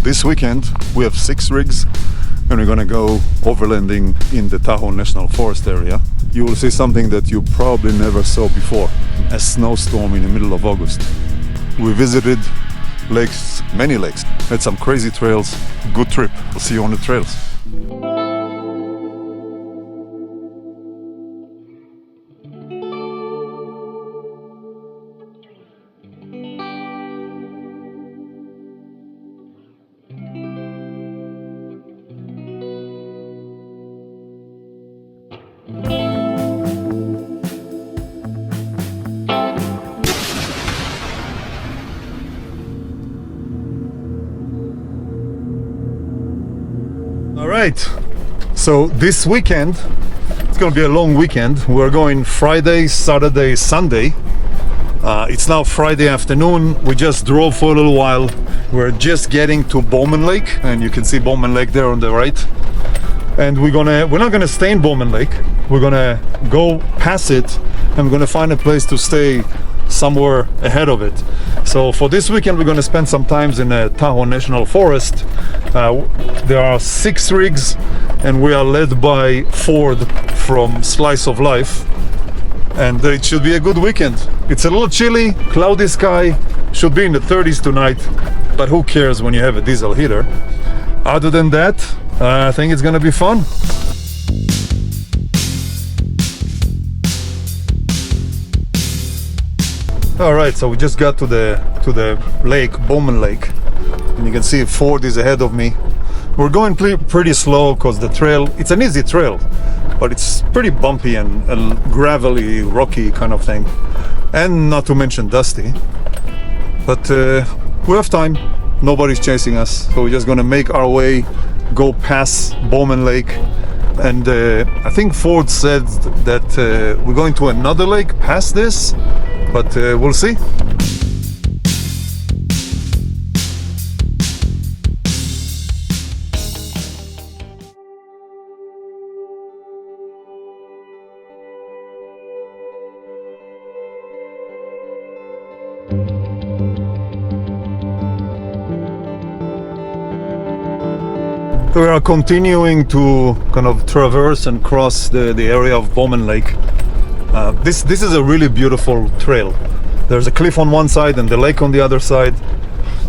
This weekend we have 6 rigs and we're gonna go overlanding in the Tahoe National Forest area. You will see something that you probably never saw before, a snowstorm in the middle of August. We visited lakes, many lakes, had some crazy trails. Good trip. We'll see you on the trails. Alright, so this weekend, it's gonna be a long weekend. We're going Friday, Saturday, Sunday. It's now Friday afternoon. We just drove for a little while. We're just getting to Bowman Lake, and you can see Bowman Lake there on the right. And we're not gonna stay in Bowman Lake. We're gonna go past it, and we're gonna find a place to stay somewhere ahead of it. So for this weekend we're going to spend some time in Tahoe National Forest. There are 6 rigs and we are led by Ford from Slice of Life, and it should be a good weekend. It's a little chilly, cloudy sky, should be in the 30s tonight, but who cares when you have a diesel heater. Other than that, I think it's going to be fun. All right, so we just got to the lake, Bowman Lake, and you can see Ford is ahead of me. We're going pretty slow because the trail, it's an easy trail, but it's pretty bumpy and gravelly, rocky kind of thing, and not to mention dusty. But we have time, nobody's chasing us, so we're just gonna make our way, go past Bowman Lake. And I think Ford said that we're going to another lake past this, but we'll see. We are continuing to kind of traverse and cross the area of Bowman Lake. This is a really beautiful trail. There's a cliff on one side and the lake on the other side.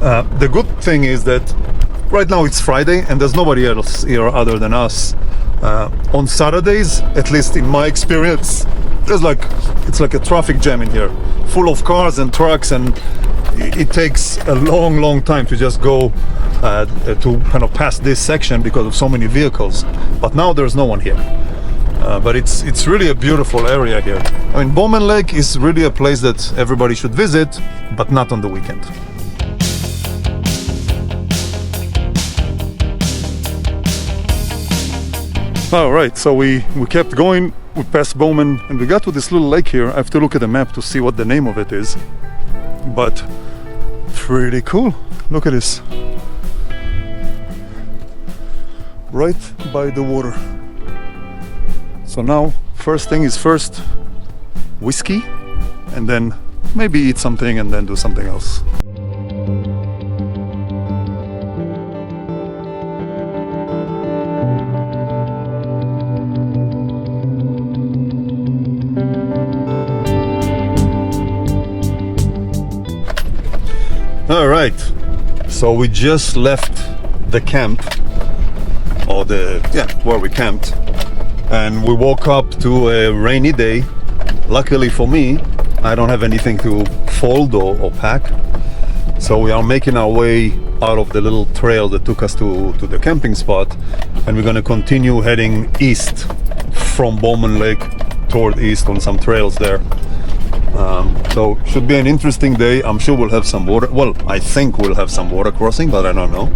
The good thing is that right now it's Friday and there's nobody else here other than us. On Saturdays, at least in my experience, it's like a traffic jam in here, full of cars and trucks, and it takes a long time to just go to kind of pass this section because of so many vehicles. But now there's no one here. But it's really a beautiful area here. I mean, Bowman Lake is really a place that everybody should visit, but not on the weekend. All right, so we kept going, we passed Bowman, and we got to this little lake here. I have to look at the map to see what the name of it is, but pretty cool. Look at this. Right by the water. So now, first thing is first, whiskey, and then maybe eat something and then do something else. All right, so we just left the camp, or where we camped, and we woke up to a rainy day. Luckily for me, I don't have anything to fold or pack, so we are making our way out of the little trail that took us to the camping spot, and we're going to continue heading east from Bowman Lake toward east on some trails there. So should be an interesting day. I'm sure we'll have some water. Well, I think we'll have some water crossing, but I don't know.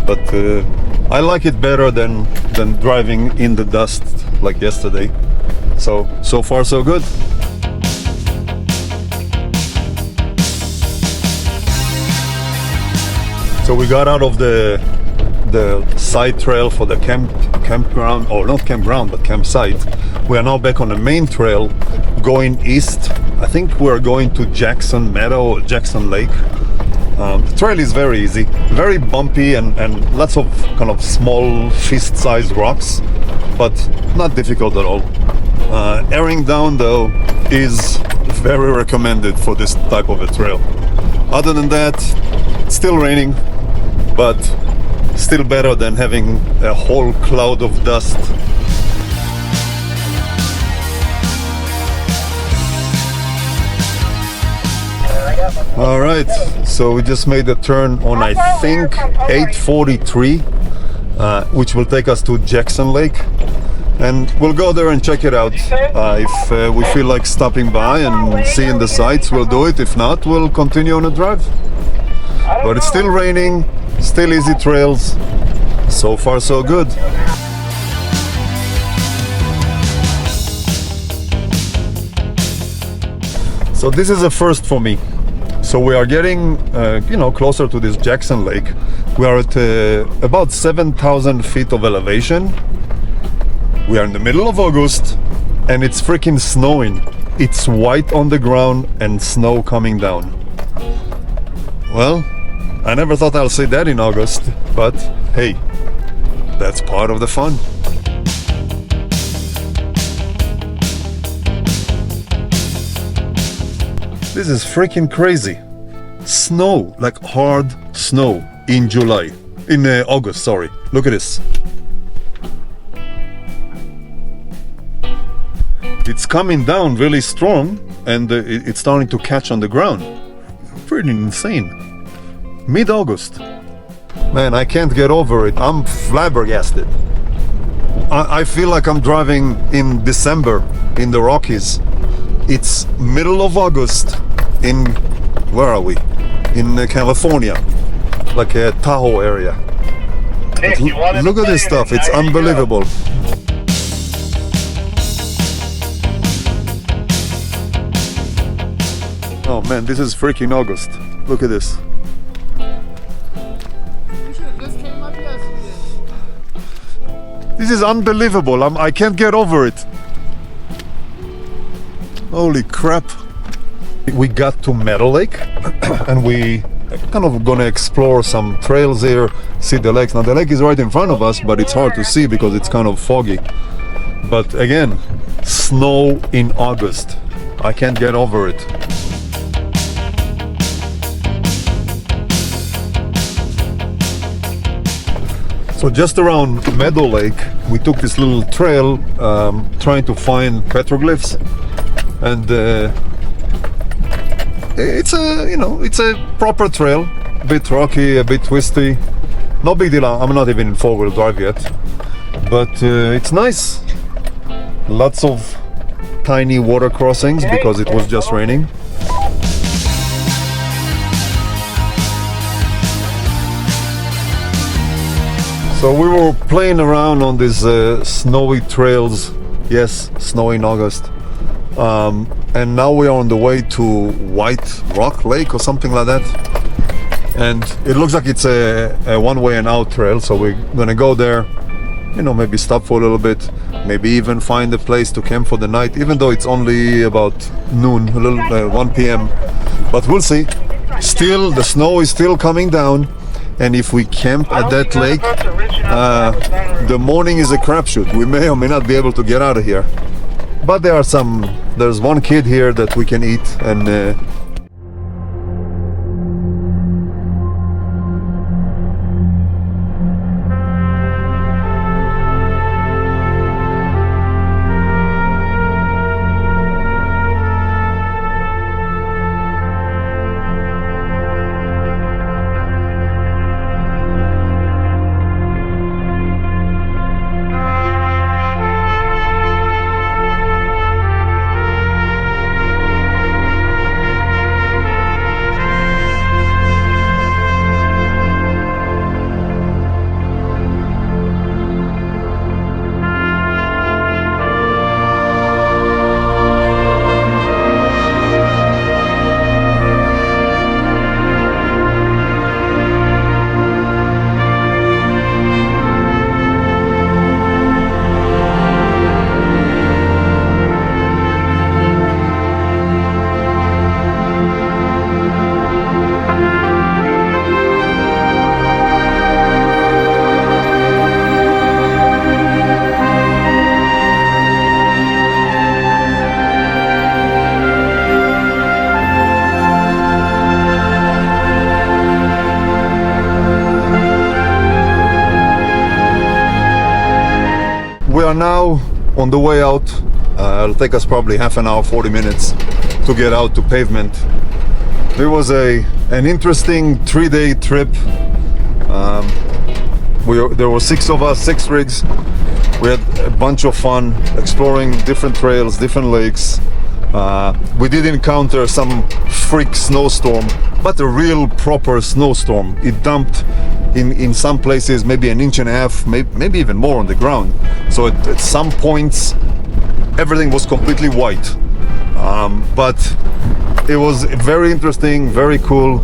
But I like it better than driving in the dust like yesterday. So far so good. So we got out of the side trail for the campground, or not campground, but campsite. We are now back on the main trail going east. I think we're going to Jackson Meadow or Jackson Lake. The trail is very easy, very bumpy, and lots of kind of small fist-sized rocks, but not difficult at all. Airing down though is very recommended for this type of a trail. Other than that, it's still raining, but still better than having a whole cloud of dust. All right, so we just made a turn on, I think, 843, which will take us to Jackson Lake, and we'll go there and check it out. If we feel like stopping by and seeing the sights, we'll do it. If not, we'll continue on a drive. But it's still raining, still easy trails. So far, so good. So this is a first for me. So we are getting, closer to this Jackson Lake. We are at about 7,000 feet of elevation. We are in the middle of August, and it's freaking snowing. It's white on the ground and snow coming down. Well, I never thought I'll see that in August, but hey, that's part of the fun. This is freaking crazy. Snow, like hard snow in August, sorry. Look at this. It's coming down really strong, and it's starting to catch on the ground. Pretty insane. Mid-August. Man, I can't get over it. I'm flabbergasted. I feel like I'm driving in December in the Rockies. It's middle of August in, where are we? In California, like a Tahoe area. Look at this stuff, it's unbelievable. Oh man, this is freaking August. Look at this. This is unbelievable. I can't get over it. Holy crap. We got to Meadow Lake and we kind of gonna explore some trails here, see the lakes. Now the lake is right in front of us, but it's hard to see because it's kind of foggy. But again, snow in August. I can't get over it. So just around Meadow Lake, we took this little trail trying to find petroglyphs. And it's a proper trail, a bit rocky, a bit twisty. No big deal. I'm not even in four-wheel drive yet, but it's nice. Lots of tiny water crossings because it was just raining. So we were playing around on these snowy trails. Yes, snow in August. And now we are on the way to White Rock Lake or something like that, and it looks like it's a one-way and out trail, so we're gonna go there, maybe stop for a little bit, maybe even find a place to camp for the night, even though it's only about noon, 1 p.m. But we'll see. Still, the snow is still coming down, and if we camp at that lake, the morning is a crapshoot. We may or may not be able to get out of here. But there's one kid here that we can eat, and are now on the way out. It'll take us probably half an hour, 40 minutes to get out to pavement. It was an interesting 3-day trip. There were 6 of us, 6 rigs. We had a bunch of fun exploring different trails, different lakes. We did encounter some freak snowstorm, but a real proper snowstorm. It dumped in some places maybe 1.5 inches, maybe even more on the ground. So at some points everything was completely white. But it was very interesting, very cool.